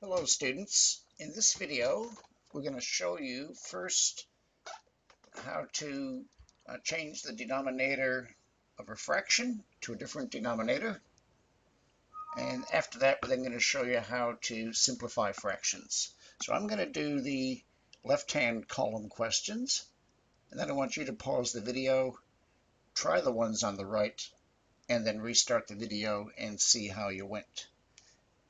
Hello students. In this video we're going to show you first how to change the denominator of a fraction to a different denominator, and after that we're then going to show you how to simplify fractions. So I'm going to do the left hand column questions, and then I want you to pause the video, try the ones on the right, and then restart the video and see how you went.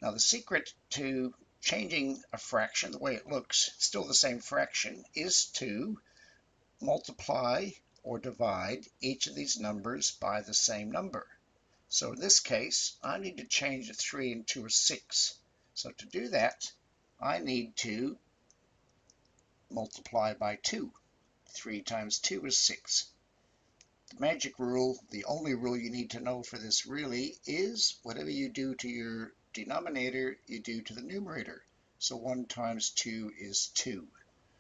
Now the secret to changing a fraction, the way it looks, still the same fraction, is to multiply or divide each of these numbers by the same number. So in this case, I need to change a 3 into a 6. So to do that, I need to multiply by 2. 3 times 2 is 6. The magic rule, the only rule you need to know for this really, is whatever you do to your denominator, you do to the numerator. So 1 times 2 is 2.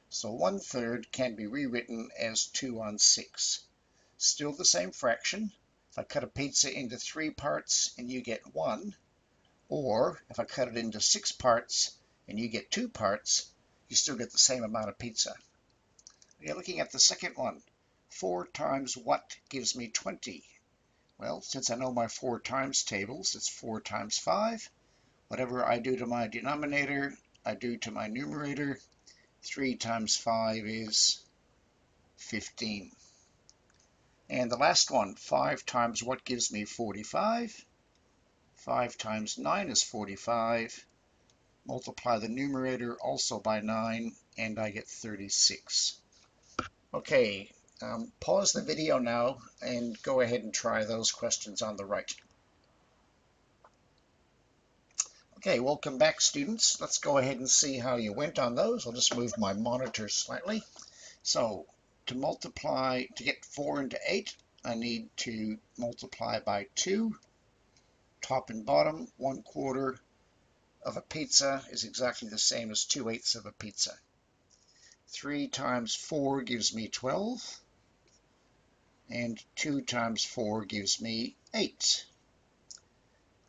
So 1/3 can be rewritten as 2 on 6. Still the same fraction. If I cut a pizza into 3 parts and you get 1, or if I cut it into 6 parts and you get 2 parts, you still get the same amount of pizza. Okay, looking at the second one, 4 times what gives me 20? Well, since I know my 4 times tables, it's 4 times 5. Whatever I do to my denominator, I do to my numerator. 3 times 5 is 15. And the last one, 5 times what gives me 45? 5 times 9 is 45. Multiply the numerator also by 9, and I get 36. Okay, pause the video now and go ahead and try those questions on the right. Okay, welcome back students. Let's go ahead and see how you went on those. I'll just move my monitor slightly. So to multiply, to get 4 into 8, I need to multiply by 2. Top and bottom, 1/4 of a pizza is exactly the same as 2/8 of a pizza. 3 times 4 gives me 12, and 2 times 4 gives me 8.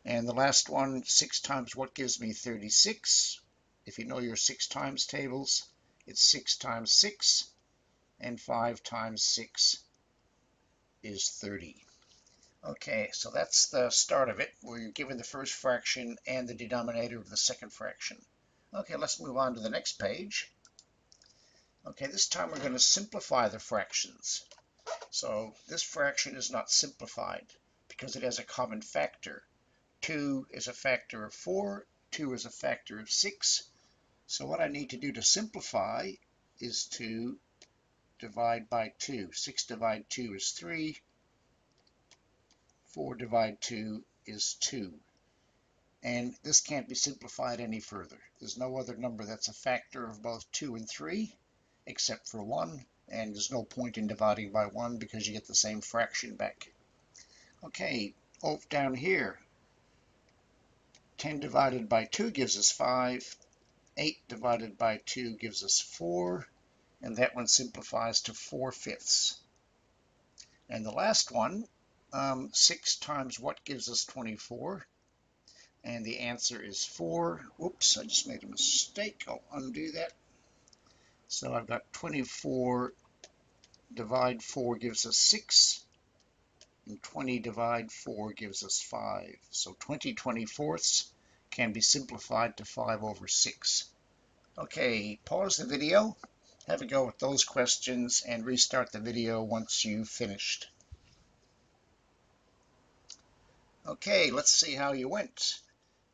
And the last one, 6 times what gives me 36? If you know your 6 times tables, it's 6 times 6, and 5 times 6 is 30. Okay, so that's the start of it, where you're given the first fraction and the denominator of the second fraction. Okay, let's move on to the next page. Okay, this time we're going to simplify the fractions. So this fraction is not simplified because it has a common factor. 2 is a factor of 4, 2 is a factor of 6. So what I need to do to simplify is to divide by 2. 6 divided 2 is 3. 4 divided 2 is 2. And this can't be simplified any further. There's no other number that's a factor of both 2 and 3 except for 1, and there's no point in dividing by 1 because you get the same fraction back. Okay, down here, 10 divided by 2 gives us 5. 8 divided by 2 gives us 4, and that one simplifies to 4/5. And the last one, 6 times what gives us 24? And the answer is 4. Oops, I just made a mistake. I'll undo that. So I've got 24 divide 4 gives us 6, and 20 divide 4 gives us 5. So 20 24ths can be simplified to 5/6. Okay, pause the video, have a go with those questions, and restart the video once you've finished. Okay, let's see how you went.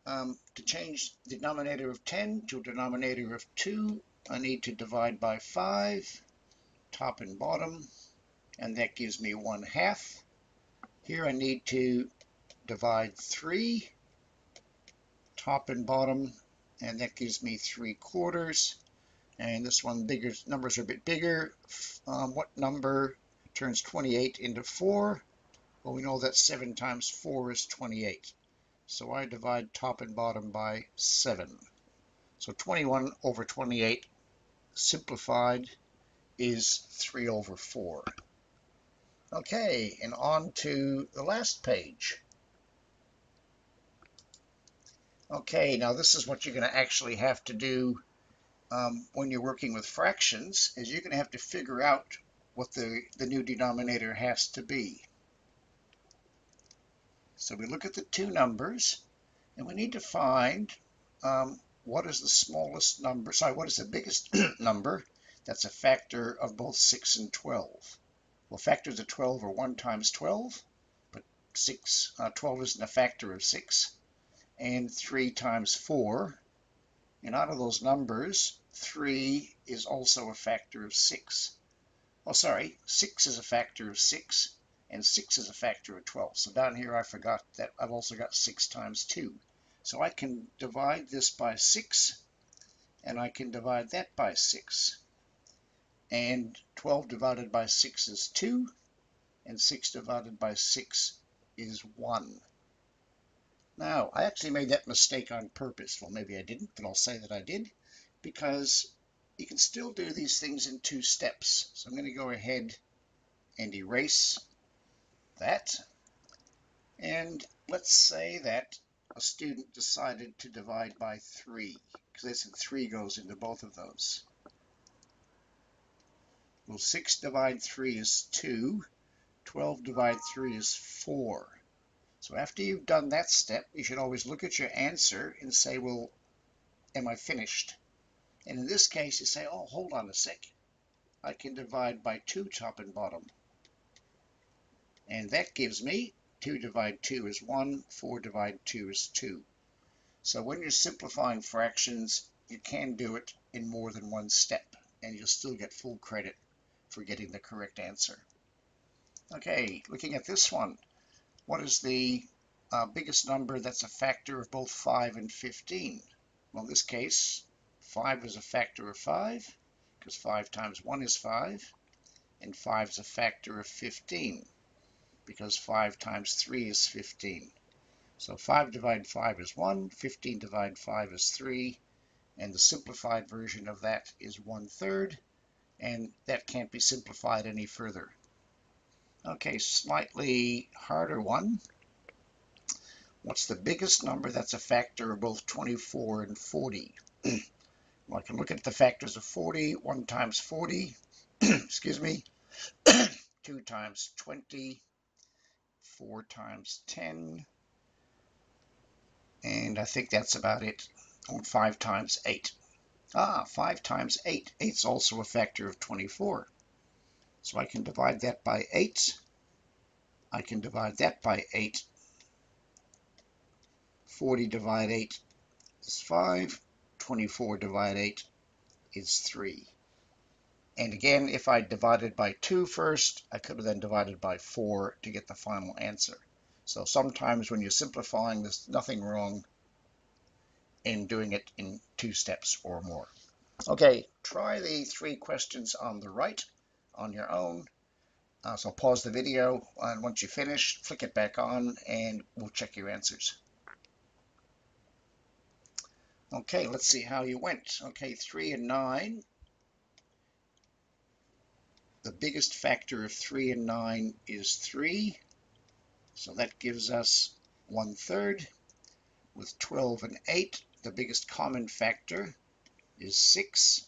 To change the denominator of 10 to a denominator of 2, I need to divide by 5, top and bottom, and that gives me 1/2. Here I need to divide 3, top and bottom, and that gives me 3/4. And this one, bigger numbers are a bit bigger. What number turns 28 into 4? Well, we know that 7 times 4 is 28. So I divide top and bottom by 7. So 21/28 simplified is 3/4. Okay, and on to the last page. Okay, now this is what you're going to actually have to do when you're working with fractions, is you're going to have to figure out what the new denominator has to be. So we look at the two numbers, and we need to find what is the smallest number, what is the biggest number that's a factor of both 6 and 12. Well, factors of 12 are 1 times 12, but 12 isn't a factor of 6, and 3 times 4. And out of those numbers, 3 is also a factor of 6. Oh, sorry, 6 is a factor of 6, and 6 is a factor of 12. So down here I forgot that I've also got 6 times 2. So I can divide this by 6, and I can divide that by 6. And 12 divided by 6 is 2, and 6 divided by 6 is 1. Now, I actually made that mistake on purpose. Well, maybe I didn't, but I'll say that I did, because you can still do these things in 2 steps. So I'm going to go ahead and erase that. And let's say that a student decided to divide by 3, because they said 3 goes into both of those. Well, 6 divide 3 is 2. 12 divide 3 is 4. So after you've done that step, you should always look at your answer and say, well, am I finished? And in this case, you say, oh, hold on a sec. I can divide by 2 top and bottom. And that gives me 2 divide 2 is 1, 4 divide 2 is 2. So when you're simplifying fractions, you can do it in more than one step, and you'll still get full credit for getting the correct answer. Okay, looking at this one, what is the biggest number that's a factor of both 5 and 15? Well, in this case, 5 is a factor of 5, because 5 times 1 is 5, and 5 is a factor of 15, because 5 times 3 is 15. So 5 divided 5 is 1, 15 divided 5 is 3, and the simplified version of that is 1/3, and that can't be simplified any further. Okay, slightly harder one. What's the biggest number that's a factor of both 24 and 40? Well, I can look at the factors of 40. 1 times 40, excuse me, 2 times 20, 4 times 10, and I think that's about it. Oh, 5 times 8. 5 times 8. 8's also a factor of 24. So I can divide that by 8. I can divide that by 8. 40 divided 8 is 5. 24 divided 8 is 3. And again, if I divided by 2 first, I could have then divided by 4 to get the final answer. So sometimes when you're simplifying, there's nothing wrong in doing it in 2 steps or more. Okay, try the 3 questions on the right on your own. So pause the video, and once you finish, flick it back on, and we'll check your answers. Okay, let's see how you went. Okay, 3 and 9. The biggest factor of 3 and 9 is 3. So that gives us 1/3. With 12 and 8, the biggest common factor is 6.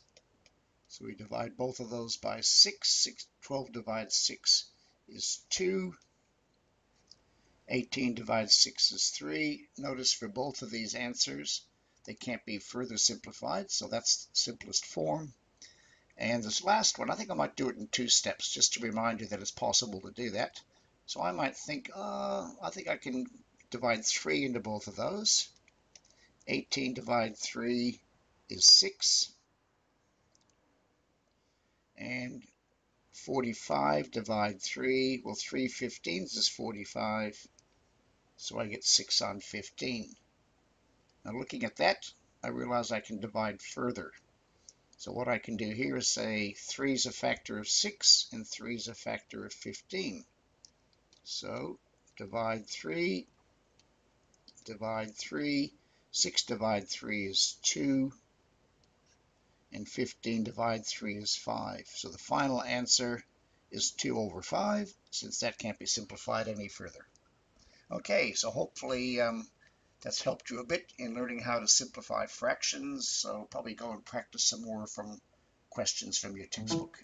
So we divide both of those by 6. 12 divided 6 is 2. 18 divided 6 is 3. Notice for both of these answers, they can't be further simplified, so that's the simplest form. And this last one, I think I might do it in 2 steps, just to remind you that it's possible to do that. So I might think, I think I can divide 3 into both of those. 18 divided 3 is 6. And 45 divided 3, well, 3 15ths is 45. So I get 6 on 15. Now looking at that, I realize I can divide further. So what I can do here is say 3 is a factor of 6 and 3 is a factor of 15. So divide 3, divide 3, 6 divided 3 is 2, and 15 divided 3 is 5. So the final answer is 2/5, since that can't be simplified any further. Okay, so hopefully that's helped you a bit in learning how to simplify fractions. So probably go and practice some more from questions from your textbook.